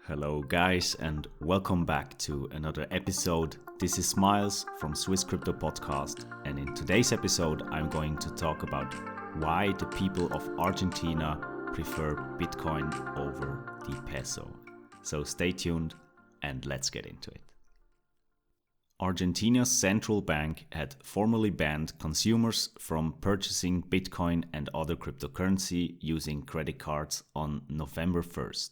Hello guys and welcome back to another episode. This is Miles from Swiss Crypto Podcast, and in today's episode I'm going to talk about why the people of Argentina prefer Bitcoin over the peso. So stay tuned and let's get into it. Argentina's central bank had formally banned consumers from purchasing Bitcoin and other cryptocurrency using credit cards on November 1st.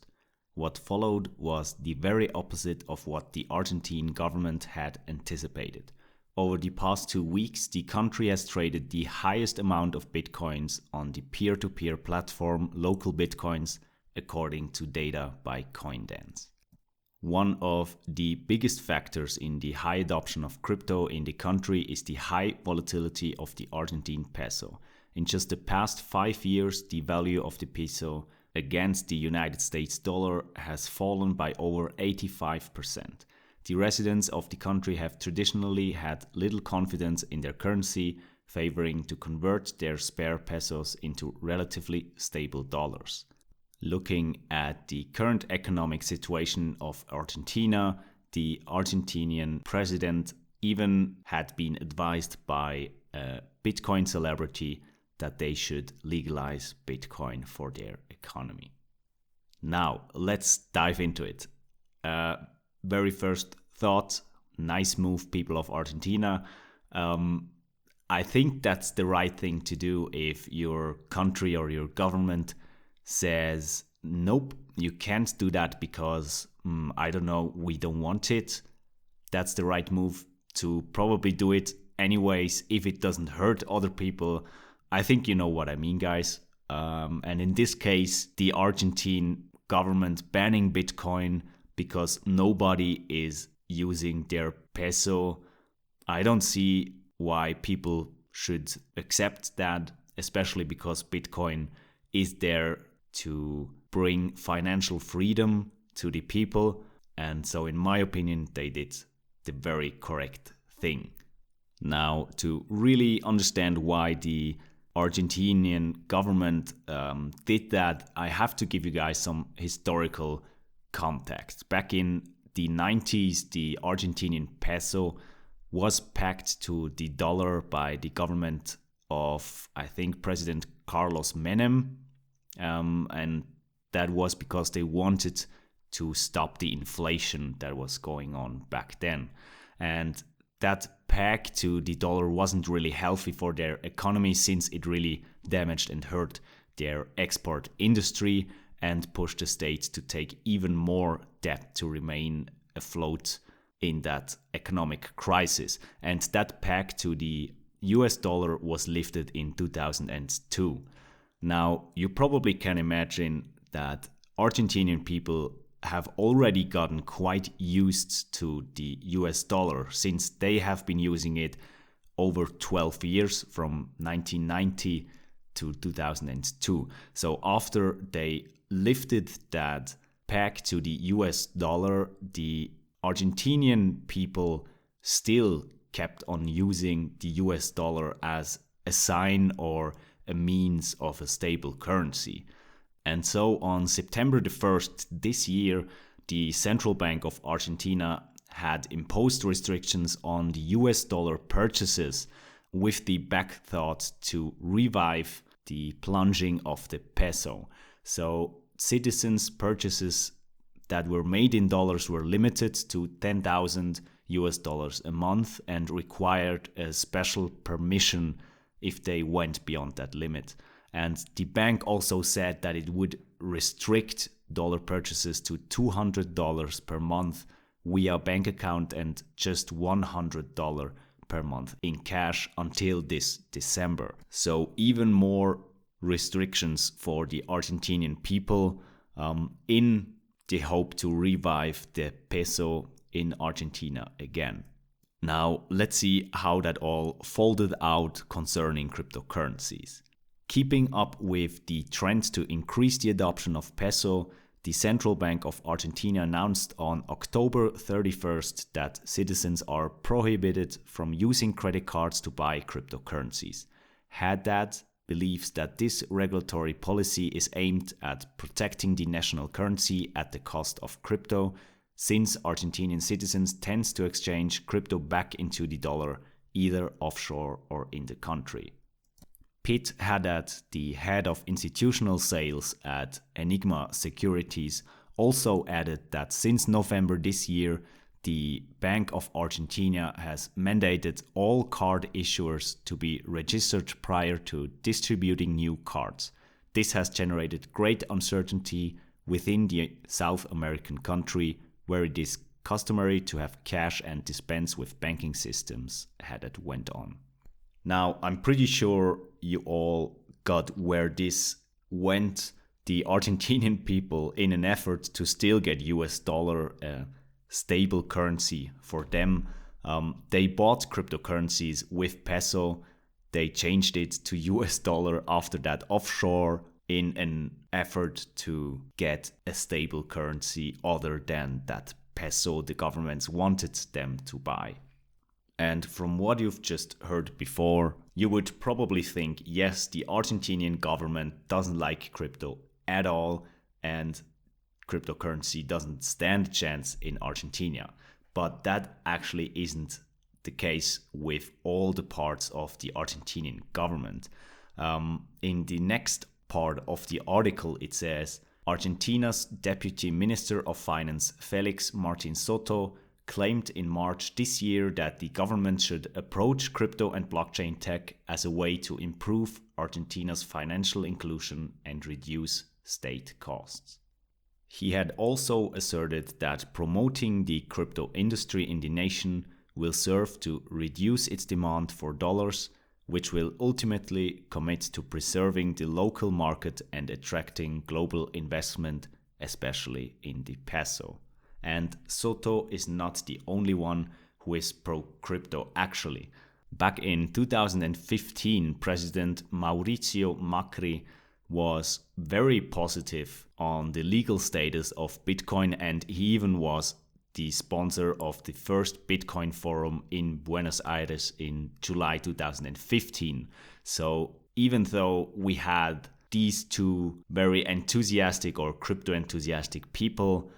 What followed was the very opposite of what the Argentine government had anticipated. Over the past 2 weeks, the country has traded the highest amount of Bitcoins on the peer-to-peer platform Local Bitcoins, according to data by CoinDance. One of the biggest factors in the high adoption of crypto in the country is the high volatility of the Argentine peso. In just the past 5 years, the value of the peso against the United States dollar has fallen by over 85%. The residents of the country have traditionally had little confidence in their currency, favoring to convert their spare pesos into relatively stable dollars. Looking at the current economic situation of Argentina, the Argentinian president even had been advised by a Bitcoin celebrity that they should legalize Bitcoin for their economy. Now, let's dive into it. Very first thought, nice move, people of Argentina. I think that's the right thing to do if your country or your government says, nope, you can't do that because, we don't want it. That's the right move to probably do it anyways if it doesn't hurt other people. I think you know what I mean, guys. And in this case, the Argentine government banning Bitcoin because nobody is using their peso. I don't see why people should accept that, especially because Bitcoin is there to bring financial freedom to the people. And so in my opinion, they did the very correct thing. Now, to really understand why the Argentinian government did that, I have to give you guys some historical context. Back in the 90s, the Argentinian peso was pegged to the dollar by the government of, I think, President Carlos Menem. And that was because they wanted to stop the inflation that was going on back then. And that peg to the dollar wasn't really healthy for their economy, since it really damaged and hurt their export industry and pushed the states to take even more debt to remain afloat in that economic crisis. And that peg to the US dollar was lifted in 2002. Now, you probably can imagine that Argentinian people have already gotten quite used to the US dollar, since they have been using it over 12 years from 1990 to 2002. So after they lifted that peg to the US dollar, the Argentinian people still kept on using the US dollar as a sign or a means of a stable currency. And so on September the 1st this year, the Central Bank of Argentina had imposed restrictions on the US dollar purchases with the back thought to revive the plunging of the peso. So citizens' purchases that were made in dollars were limited to 10,000 US dollars a month and required a special permission if they went beyond that limit. And the bank also said that it would restrict dollar purchases to $200 per month via bank account and just $100 per month in cash until this December. So even more restrictions for the Argentinian people in the hope to revive the peso in Argentina again. Now, let's see how that all folded out concerning cryptocurrencies. Keeping up with the trend to increase the adoption of peso, the Central Bank of Argentina announced on October 31st that citizens are prohibited from using credit cards to buy cryptocurrencies. Had that believes that this regulatory policy is aimed at protecting the national currency at the cost of crypto, since Argentinian citizens tend to exchange crypto back into the dollar, either offshore or in the country. Pitt Haddad, the head of institutional sales at Enigma Securities, also added that since November this year, the Bank of Argentina has mandated all card issuers to be registered prior to distributing new cards. This has generated great uncertainty within the South American country, where it is customary to have cash and dispense with banking systems, Haddad went on. Now, I'm pretty sure you all got where this went. The Argentinian people, in an effort to still get US dollar stable currency for them, they bought cryptocurrencies with peso. They changed it to US dollar after that offshore in an effort to get a stable currency other than that peso the governments wanted them to buy. And from what you've just heard before, you would probably think, yes, the Argentinian government doesn't like crypto at all, and cryptocurrency doesn't stand a chance in Argentina. But that actually isn't the case with all the parts of the Argentinian government. In the next part of the article, it says, Argentina's Deputy Minister of Finance, Felix Martin Soto, claimed in March this year that the government should approach crypto and blockchain tech as a way to improve Argentina's financial inclusion and reduce state costs. He had also asserted that promoting the crypto industry in the nation will serve to reduce its demand for dollars, which will ultimately commit to preserving the local market and attracting global investment, especially in the peso. And Soto is not the only one who is pro-crypto actually. Back in 2015, President Mauricio Macri was very positive on the legal status of Bitcoin, and he even was the sponsor of the first Bitcoin forum in Buenos Aires in July 2015. So even though we had these two very enthusiastic or crypto enthusiastic people,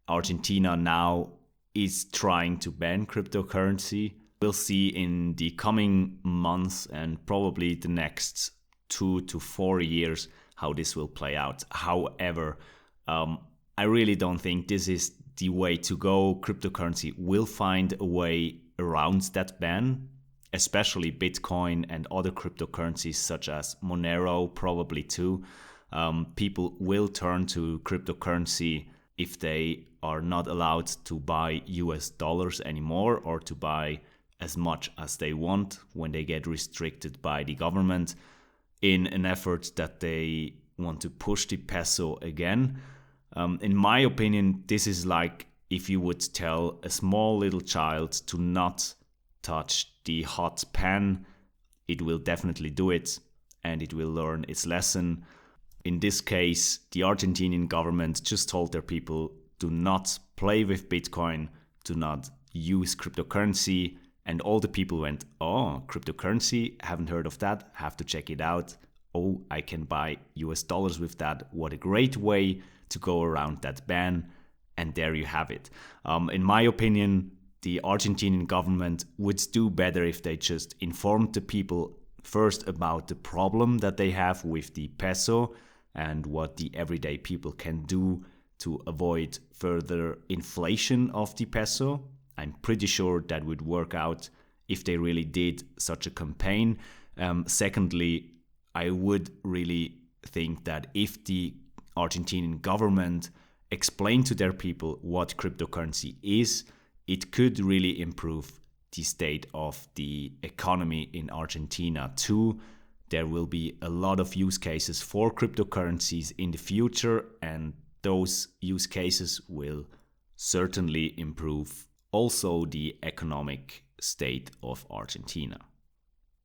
Argentina now is trying to ban cryptocurrency. We'll see in the coming months and probably the next 2 to 4 years how this will play out. However, I really don't think this is the way to go. Cryptocurrency will find a way around that ban, especially Bitcoin and other cryptocurrencies such as Monero probably too. People will turn to cryptocurrency if they are not allowed to buy US dollars anymore or to buy as much as they want when they get restricted by the government in an effort that they want to push the peso again. In my opinion, this is like if you would tell a small little child to not touch the hot pan, it will definitely do it and it will learn its lesson. In this case, the Argentinian government just told their people, do not play with Bitcoin, do not use cryptocurrency. And all the people went, oh, cryptocurrency, haven't heard of that, have to check it out. Oh, I can buy US dollars with that. What a great way to go around that ban. And there you have it. In my opinion, the Argentinian government would do better if they just informed the people first about the problem that they have with the peso and what the everyday people can do to avoid further inflation of the peso. I'm pretty sure that would work out if they really did such a campaign. Secondly, I would really think that if the Argentinian government explained to their people what cryptocurrency is, it could really improve the state of the economy in Argentina too. There will be a lot of use cases for cryptocurrencies in the future, and those use cases will certainly improve also the economic state of Argentina.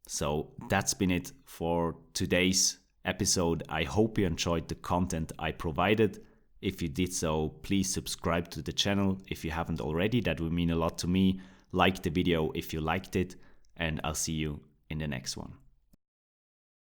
So that's been it for today's episode. I hope you enjoyed the content I provided. If you did so, please subscribe to the channel if you haven't already. That would mean a lot to me. Like the video if you liked it, and I'll see you in the next one.